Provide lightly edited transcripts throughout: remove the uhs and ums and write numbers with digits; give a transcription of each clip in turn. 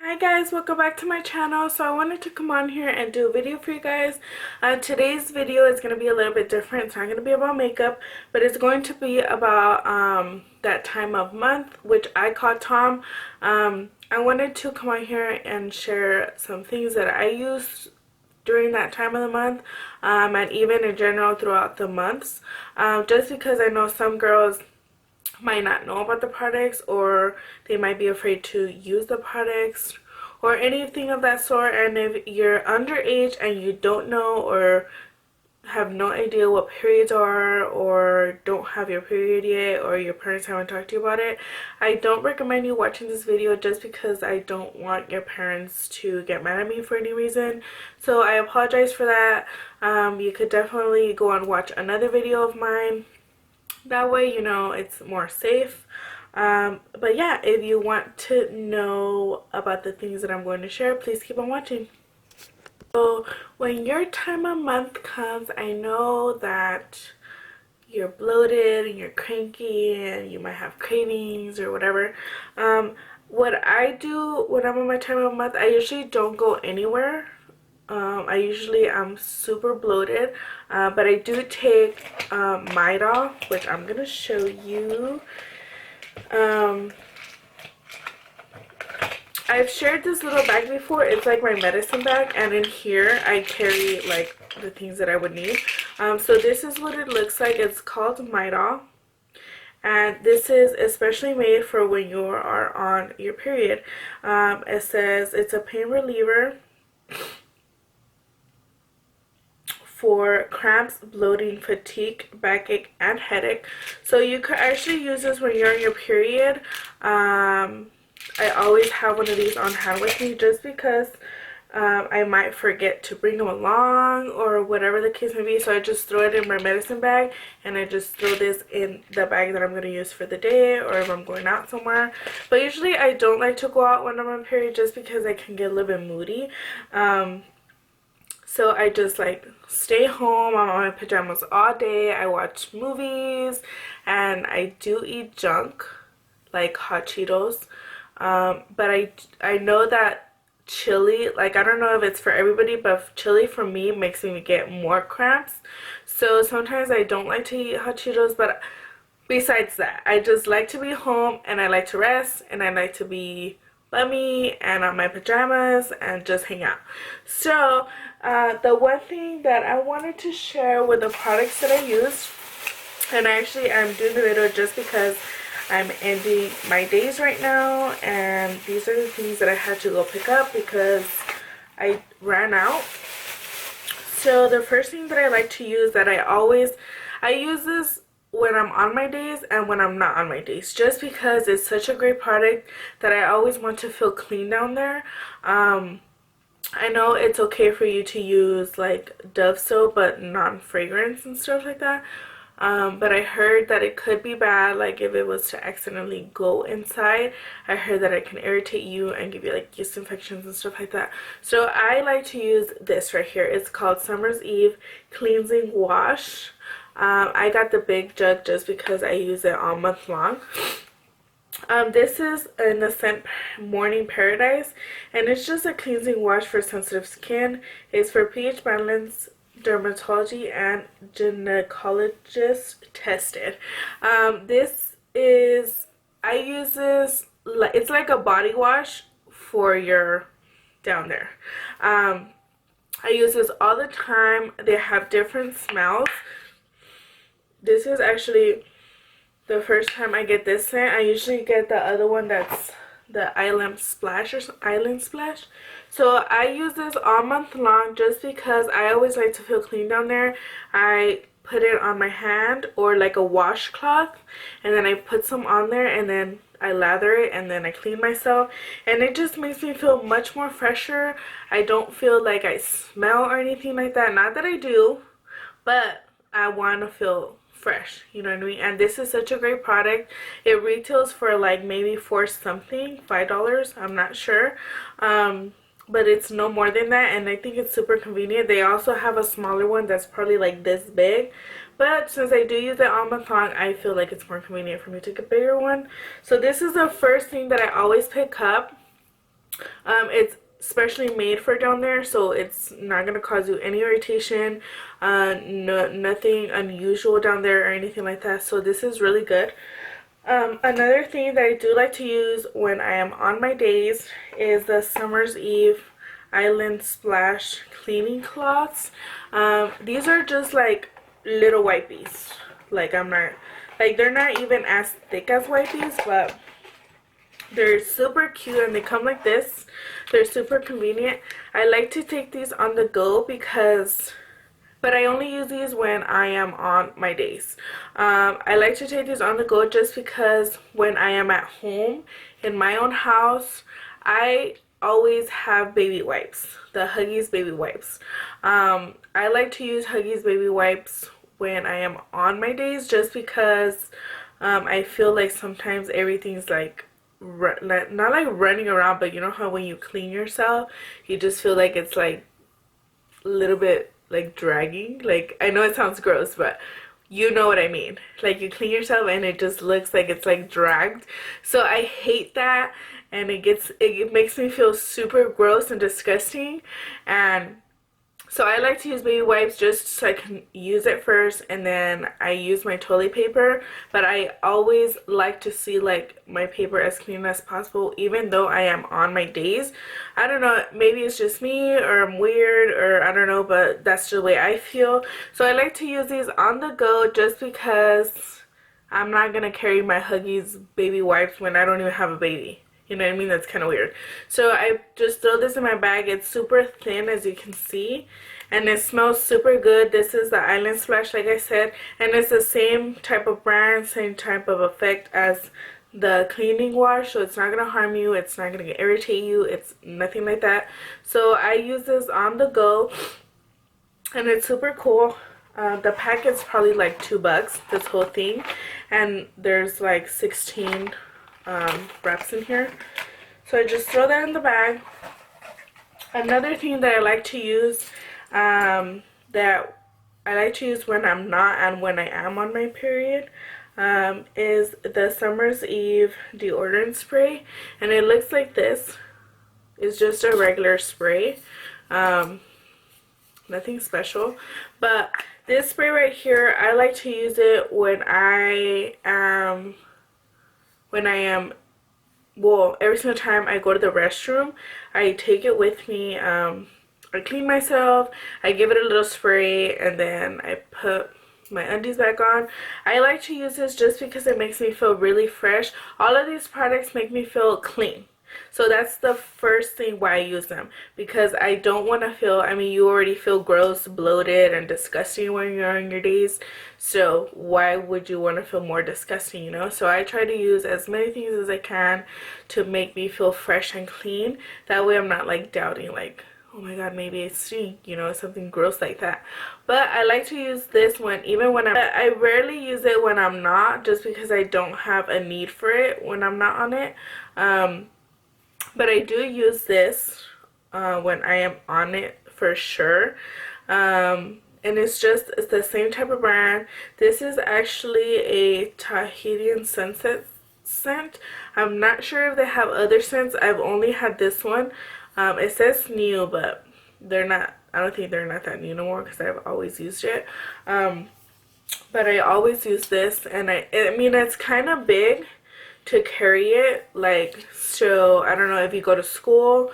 Hi guys, welcome back to my channel. So I wanted to come on here and do a video for you guys. Today's video is going to be a little bit different. It's not going to be about makeup, but it's going to be about that time of month, which I call Tom. I wanted to come on here and share some things that I use during that time of the month, and even in general throughout the months, just because I know some girls might not know about the products, or they might be afraid to use the products or anything of that sort. And if you're underage and you don't know or have no idea what periods are, or don't have your period yet, or your parents haven't talked to you about it, I don't recommend you watching this video, just because I don't want your parents to get mad at me for any reason. So I apologize for that. You could definitely go and watch another video of mine. That way, you know, it's more safe. But yeah, if you want to know about the things that I'm going to share, please keep on watching. So when your time of month comes, I know that you're bloated and you're cranky and you might have cravings or whatever. What I do when I'm on my time of month, I usually don't go anywhere. I'm super bloated, but I do take Midol, which I'm gonna show you. I've shared this little bag before. It's like my medicine bag, and in here I carry like the things that I would need. So this is what it looks like. It's called Midol, and this is especially made for when you are on your period. It says it's a pain reliever for cramps, bloating, fatigue, backache, and headache. So you could actually use this when you're on your period. I always have one of these on hand with me, just because I might forget to bring them along or whatever the case may be. So I just throw it in my medicine bag, and I just throw this in the bag that I'm going to use for the day, or if I'm going out somewhere. But usually I don't like to go out when I'm on period, just because I can get a little bit moody. So I just like stay home. I'm on my pajamas all day. I watch movies, and I do eat junk like hot Cheetos. But I know that chili, like, I don't know if it's for everybody, but chili for me makes me get more cramps. So sometimes I don't like to eat hot Cheetos, but besides that, I just like to be home, and I like to rest, and I like to be bummy and on my pajamas and just hang out. So the one thing that I wanted to share with the products that I use, and actually I'm doing the video just because I'm ending my days right now, and these are the things that I had to go pick up because I ran out. So the first thing that I like to use, that I use this when I'm on my days and when I'm not on my days, just because it's such a great product that I always want to feel clean down there. I know it's okay for you to use like Dove soap, but non-fragrance and stuff like that. But I heard that it could be bad, like if it was to accidentally go inside. I heard that it can irritate you and give you like yeast infections and stuff like that. So I like to use this right here. It's called Summer's Eve Cleansing Wash. I got the big jug just because I use it all month long. This is in the scent Morning Paradise, and it's just a cleansing wash for sensitive skin. It's for pH balance, dermatology, and gynecologist tested. I use this, it's like a body wash for your down there. I use this all the time. They have different smells. This is actually the first time I get this scent. I usually get the other one, that's the Island Splash or Island Splash. So I use this all month long just because I always like to feel clean down there. I put it on my hand or like a washcloth, and then I put some on there, and then I lather it, and then I clean myself, and it just makes me feel much more fresher. I don't feel like I smell or anything like that. Not that I do, but I want to feel fresh, you know what I mean? And this is such a great product. It retails for like maybe $5, I'm not sure, but it's no more than that, and I think it's super convenient. They also have a smaller one that's probably like this big, but since I do use it all month long, I feel like it's more convenient for me to get a bigger one. So this is the first thing that I always pick up. It's specially made for down there, so it's not going to cause you any irritation, no, nothing unusual down there or anything like that. So this is really good. Another thing that I do like to use when I am on my days is the Summer's Eve Island Splash cleaning cloths. These are just like little wipes. Like they're not even as thick as wipes, but they're super cute and they come like this. They're super convenient. I like to take these on the go but I only use these when I am on my days. I like to take these on the go just because when I am at home in my own house, I always have baby wipes, the Huggies baby wipes. I like to use Huggies baby wipes when I am on my days just because I feel like sometimes everything's like not like running around, but you know how when you clean yourself, you just feel like it's like a little bit like dragging. Like, I know it sounds gross, but you know what I mean. Like, you clean yourself and it just looks like it's like dragged. So I hate that, and it makes me feel super gross and disgusting. And so I like to use baby wipes just so I can use it first, and then I use my toilet paper. But I always like to see like my paper as clean as possible, even though I am on my days. I don't know, maybe it's just me or I'm weird or I don't know, but that's the way I feel. So I like to use these on the go just because I'm not gonna carry my Huggies baby wipes when I don't even have a baby. You know what I mean? That's kind of weird. So I just throw this in my bag. It's super thin, as you can see, and it smells super good. This is the Island Splash, like I said, and it's the same type of brand, same type of effect as the cleaning wash, so it's not going to harm you. It's not going to irritate you. It's nothing like that. So I use this on the go, and it's super cool. The pack is probably like $2, this whole thing, and there's like 16 wraps in here. So I just throw that in the bag. Another thing that I like to use when I'm not and when I am on my period is the Summer's Eve deodorant spray, and it looks like this. It's just a regular spray, nothing special, but this spray right here, I like to use it when I am well, every single time I go to the restroom, I take it with me. I clean myself, I give it a little spray, and then I put my undies back on. I like to use this just because it makes me feel really fresh. All of these products make me feel clean. So that's the first thing why I use them, because I don't want to feel, I mean, you already feel gross, bloated, and disgusting when you're on your days, so why would you want to feel more disgusting, you know? So I try to use as many things as I can to make me feel fresh and clean. That way I'm not like doubting, like, oh my god, maybe I stink, you know, something gross like that. But I like to use this even when I rarely use it when I'm not, just because I don't have a need for it when I'm not on it. But I do use this when I am on it for sure. And it's the same type of brand. This is actually a Tahitian sunset scent. I'm not sure if they have other scents. I've only had this one. It says new, but they're not, I don't think they're not that new no more because I've always used it. But I always use this, and I mean, it's kind of big to carry it, like, so I don't know if you go to school.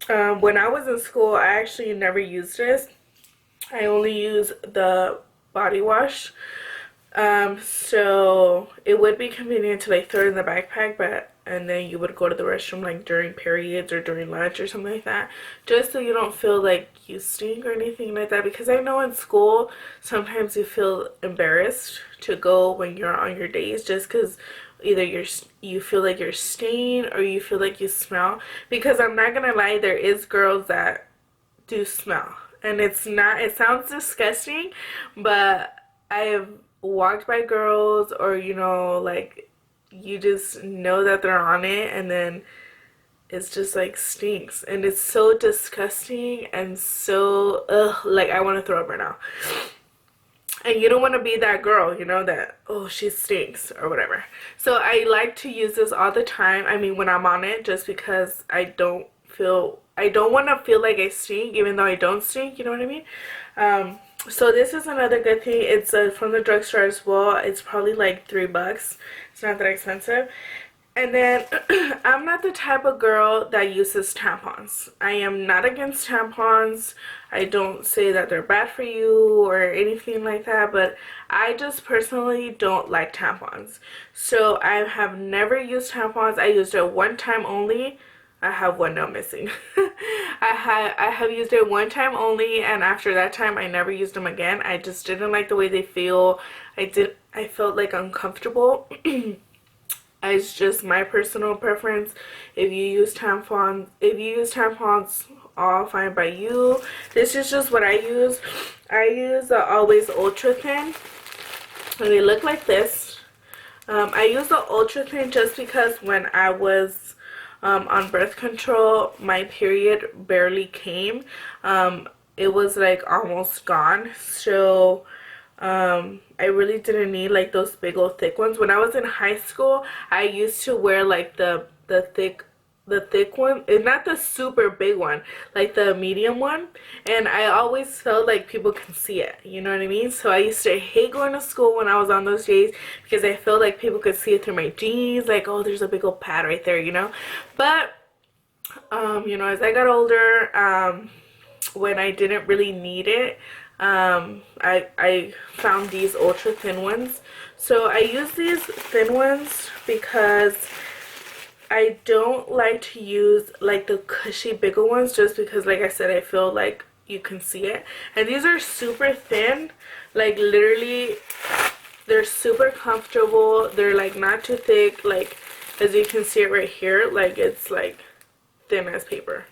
When I was in school, I actually never used this. I only use the body wash. So it would be convenient to like throw it in the backpack, and then you would go to the restroom like during periods or during lunch or something like that, just so you don't feel like you stink or anything like that, because I know in school sometimes you feel embarrassed to go when you're on your days, just because either you feel like you're stained or you feel like you smell. Because I'm not gonna lie, there is girls that do smell, and it sounds disgusting, but I have walked by girls, or you know, like, you just know that they're on it, and then it's just like stinks, and it's so disgusting and so ugh, like I want to throw up right now. And you don't want to be that girl, you know, that, oh, she stinks or whatever. So I like to use this all the time. I mean, when I'm on it, just because I don't want to feel like I stink, even though I don't stink, you know what I mean? So this is another good thing. It's from the drugstore as well. It's probably like $3. It's not that expensive. And then I'm not the type of girl that uses tampons. I am not against tampons. I don't say that they're bad for you or anything like that, but I just personally don't like tampons. So I have never used tampons. I used it one time only. I have one now missing. I have used it one time only, and after that time I never used them again. I just didn't like the way they feel. I felt like uncomfortable. It's just my personal preference. If you use tampons, all fine by you. This is just what I use. I use the Always Ultra Thin, and they look like this. I use the Ultra Thin just because when I was on birth control, my period barely came. It was like almost gone, so I really didn't need like those big old thick ones. When I was in high school, I used to wear like the thick one, and not the super big one, like the medium one, and I always felt like people can see it, you know what I mean? So I used to hate going to school when I was on those days because I felt like people could see it through my jeans, like, oh, there's a big old pad right there, you know? But you know, as I got older, when I didn't really need it, I found these ultra thin ones. So I use these thin ones because I don't like to use like the cushy bigger ones, just because, like I said, I feel like you can see it. And these are super thin, like literally they're super comfortable. They're like not too thick, like as you can see it right here, like it's like thin as paper.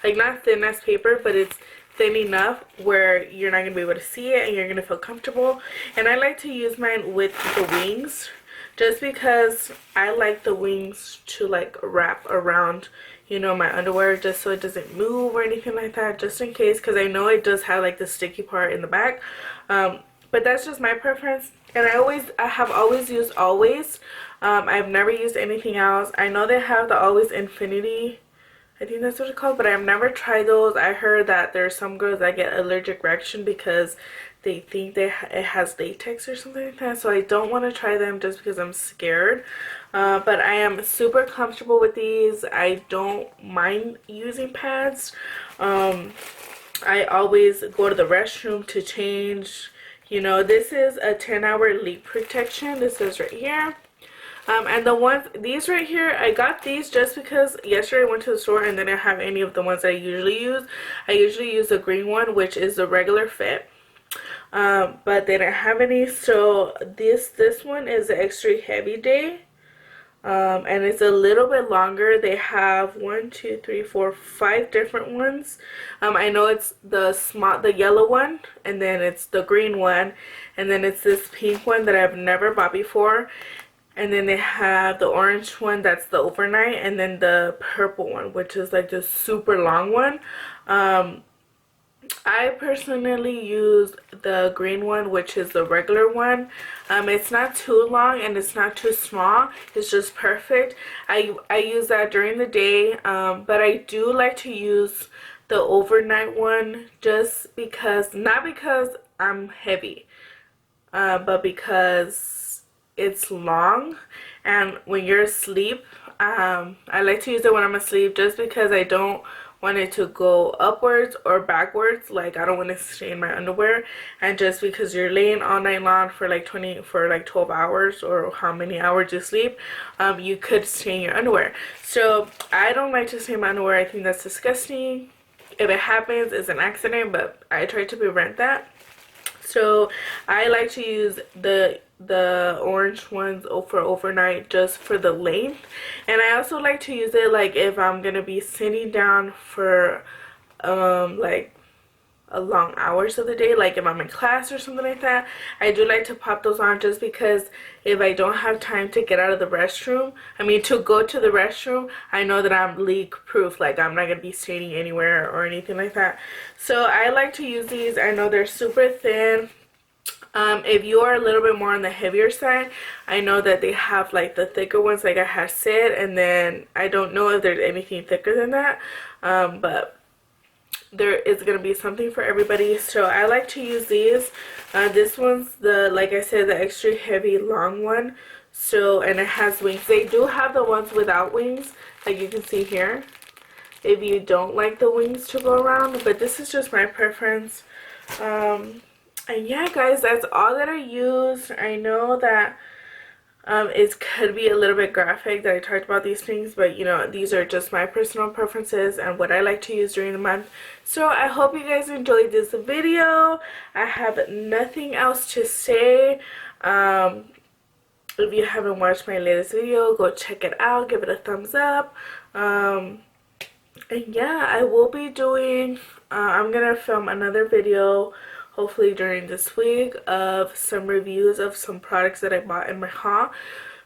Like not thin as paper, but it's thin enough where you're not going to be able to see it and you're going to feel comfortable. And I like to use mine with the wings, just because I like the wings to like wrap around, you know, my underwear, just so it doesn't move or anything like that, just in case, because I know it does have like the sticky part in the back. But that's just my preference. And I have always used Always. I've never used anything else. I know they have the Always Infinity, I think that's what it's called, but I've never tried those. I heard that there's some girls that get allergic reaction because they think it has latex or something like that. So I don't want to try them just because I'm scared. But I am super comfortable with these. I don't mind using pads. I always go to the restroom to change. You know, this is a 10-hour leak protection. This is right here. And these right here, I got these just because yesterday I went to the store and they didn't have any of the ones I usually use. I usually use the green one, which is the regular fit. But they didn't have any, so this one is the extra heavy day. And it's a little bit longer. They have 1, 2, 3, 4, 5 different ones. I know it's the yellow one, and then it's the green one, and then it's this pink one that I've never bought before. And then they have the orange one, that's the overnight, and then the purple one, which is like the super long one. I personally use the green one, which is the regular one. It's not too long and it's not too small. It's just perfect. I use that during the day, but I do like to use the overnight one just because, not because I'm heavy, but because it's long, and when you're asleep, I like to use it when I'm asleep just because I don't want it to go upwards or backwards. Like, I don't want to stain my underwear, and just because you're laying all night long for like 12 hours or how many hours you sleep, you could stain your underwear. So I don't like to stain my underwear. I think that's disgusting. If it happens, it's an accident, but I try to prevent that. So I like to use the orange ones for overnight just for the length. And I also like to use it like if I'm gonna be sitting down for like a long hours of the day, like if I'm in class or something like that. I do like to pop those on just because if I don't have time to get out of the restroom, to go to the restroom, I know that I'm leak proof, like I'm not gonna be staining anywhere or anything like that. So I like to use these. I know they're super thin. If you are a little bit more on the heavier side, I know that they have like the thicker ones, like I have said, and then I don't know if there's anything thicker than that, but there is going to be something for everybody. So I like to use these. This one's the, like I said, the extra heavy long one. So, and it has wings. They do have the ones without wings, like you can see here, if you don't like the wings to go around, but this is just my preference. And yeah, guys, that's all that I use. I know that it could be a little bit graphic that I talked about these things, but you know, these are just my personal preferences and what I like to use during the month. So I hope you guys enjoyed this video. I have nothing else to say. If you haven't watched my latest video, go check it out, give it a thumbs up. And yeah, I will be doing, I'm gonna film another video hopefully during this week of some reviews of some products that I bought in my haul,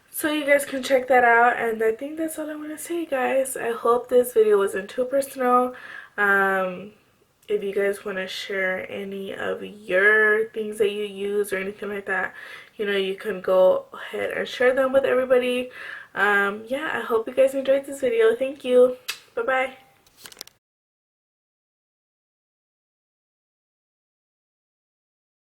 so you guys can check that out. And I think that's all I want to say, guys. I hope this video wasn't too personal. If you guys want to share any of your things that you use or anything like that, you know, you can go ahead and share them with everybody. Yeah, I hope you guys enjoyed this video. Thank you. Bye bye.